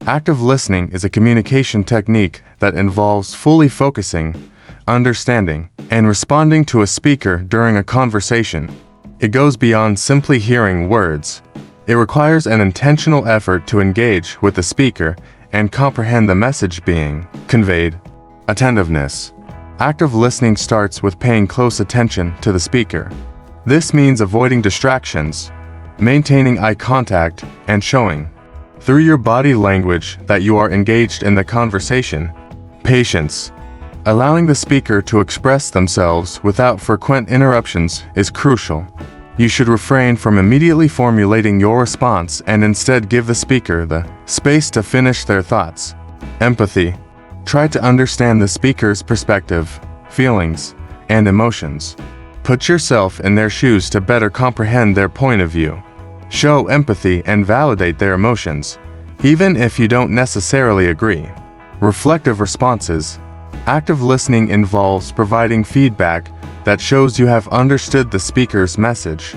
Active listening is a communication technique that involves fully focusing, understanding, and responding to a speaker during a conversation. It goes beyond simply hearing words. It requires an intentional effort to engage with the speaker and comprehend the message being conveyed. Attentiveness. Active listening starts with paying close attention to the speaker. This means avoiding distractions, maintaining eye contact, and showing, through your body language, that you are engaged in the conversation. Patience. Allowing the speaker to express themselves without frequent interruptions is crucial. You should refrain from immediately formulating your response and instead give the speaker the space to finish their thoughts. Empathy. Try to understand the speaker's perspective, feelings, and emotions. Put yourself in their shoes to better comprehend their point of view. Show empathy and validate their emotions, even if you don't necessarily agree. Reflective responses. Active listening involves providing feedback that shows you have understood the speaker's message.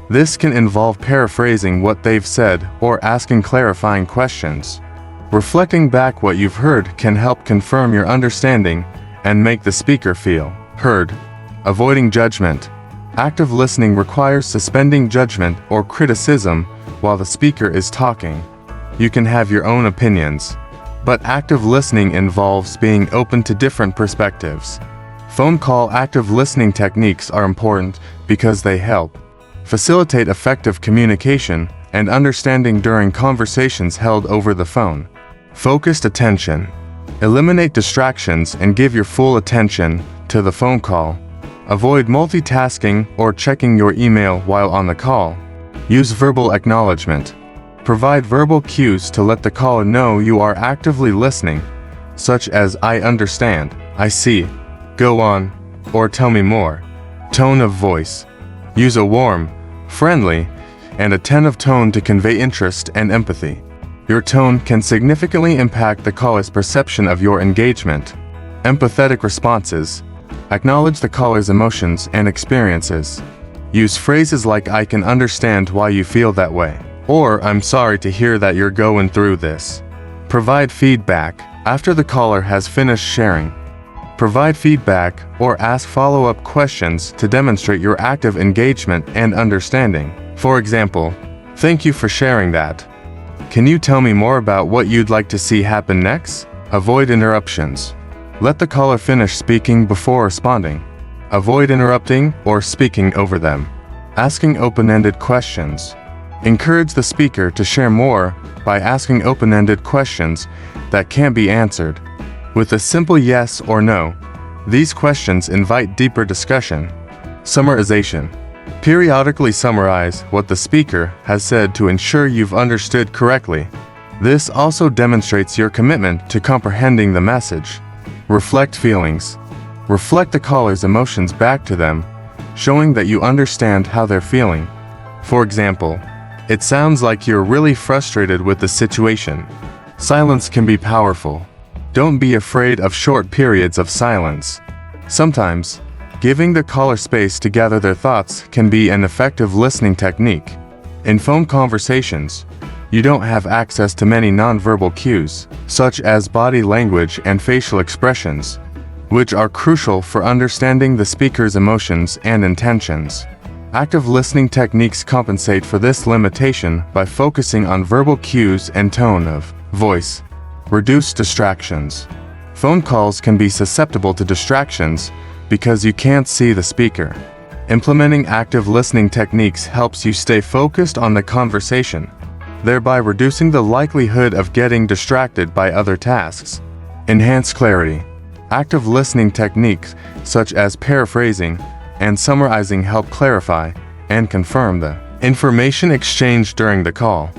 This can involve paraphrasing what they've said or asking clarifying questions. Reflecting back what you've heard can help confirm your understanding and make the speaker feel heard. Avoiding judgment. Active listening requires suspending judgment or criticism while the speaker is talking. You can have your own opinions, but active listening involves being open to different perspectives. Phone call active listening techniques are important because they help facilitate effective communication and understanding during conversations held over the phone. Focused attention. Eliminate distractions and give your full attention to the phone call. Avoid multitasking or checking your email while on the call. Use verbal acknowledgement. Provide verbal cues to let the caller know you are actively listening, such as "I understand," "I see," "Go on," or "Tell me more." Tone of voice. Use a warm, friendly, and attentive tone to convey interest and empathy. Your tone can significantly impact the caller's perception of your engagement. Empathetic responses. Acknowledge the caller's emotions and experiences. Use phrases like "I can understand why you feel that way," or "I'm sorry to hear that you're going through this." Provide feedback after the caller has finished sharing. Provide feedback or ask follow-up questions to demonstrate your active engagement and understanding. For example, "Thank you for sharing that. Can you tell me more about what you'd like to see happen next?" Avoid interruptions. Let the caller finish speaking before responding. Avoid interrupting or speaking over them. Asking open-ended questions. Encourage the speaker to share more by asking open-ended questions that can't be answered with a simple yes or no. These questions invite deeper discussion. Summarization. Periodically summarize what the speaker has said to ensure you've understood correctly. This also demonstrates your commitment to comprehending the message. Reflect feelings. Reflect the caller's emotions back to them, showing that you understand how they're feeling. For example, "It sounds like you're really frustrated with the situation." Silence can be powerful. Don't be afraid of short periods of silence. Sometimes, giving the caller space to gather their thoughts can be an effective listening technique. In phone conversations, you don't have access to many nonverbal cues, such as body language and facial expressions, which are crucial for understanding the speaker's emotions and intentions. Active listening techniques compensate for this limitation by focusing on verbal cues and tone of voice. Reduce distractions. Phone calls can be susceptible to distractions because you can't see the speaker. Implementing active listening techniques helps you stay focused on the conversation, thereby reducing the likelihood of getting distracted by other tasks. Enhance clarity. Active listening techniques such as paraphrasing and summarizing help clarify and confirm the information exchanged during the call.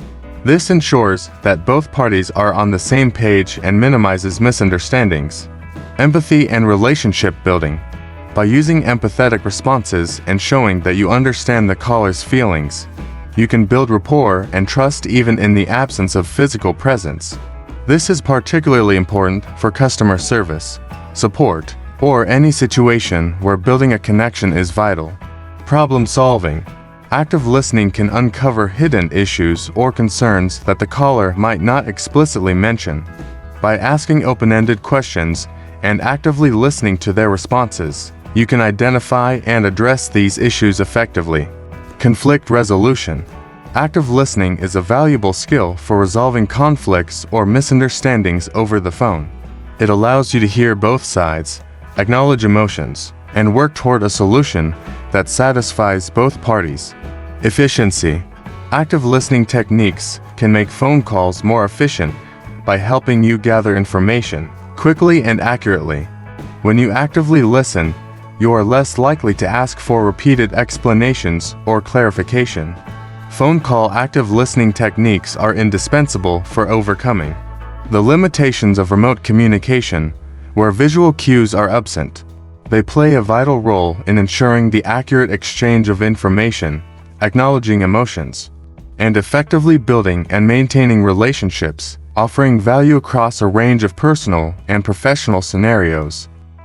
This ensures that both parties are on the same page and minimizes misunderstandings. Empathy and relationship building. By using empathetic responses and showing that you understand the caller's feelings, you can build rapport and trust even in the absence of physical presence. This is particularly important for customer service, support, or any situation where building a connection is vital. Problem solving. Active listening can uncover hidden issues or concerns that the caller might not explicitly mention. By asking open-ended questions and actively listening to their responses, you can identify and address these issues effectively. Conflict resolution. Active listening is a valuable skill for resolving conflicts or misunderstandings over the phone. It allows you to hear both sides, acknowledge emotions, and work toward a solution that satisfies both parties. Efficiency. Active listening techniques can make phone calls more efficient by helping you gather information quickly and accurately. When you actively listen, you are less likely to ask for repeated explanations or clarification. Phone call active listening techniques are indispensable for overcoming the limitations of remote communication, where visual cues are absent. They play a vital role in ensuring the accurate exchange of information, acknowledging emotions, and effectively building and maintaining relationships, offering value across a range of personal and professional scenarios.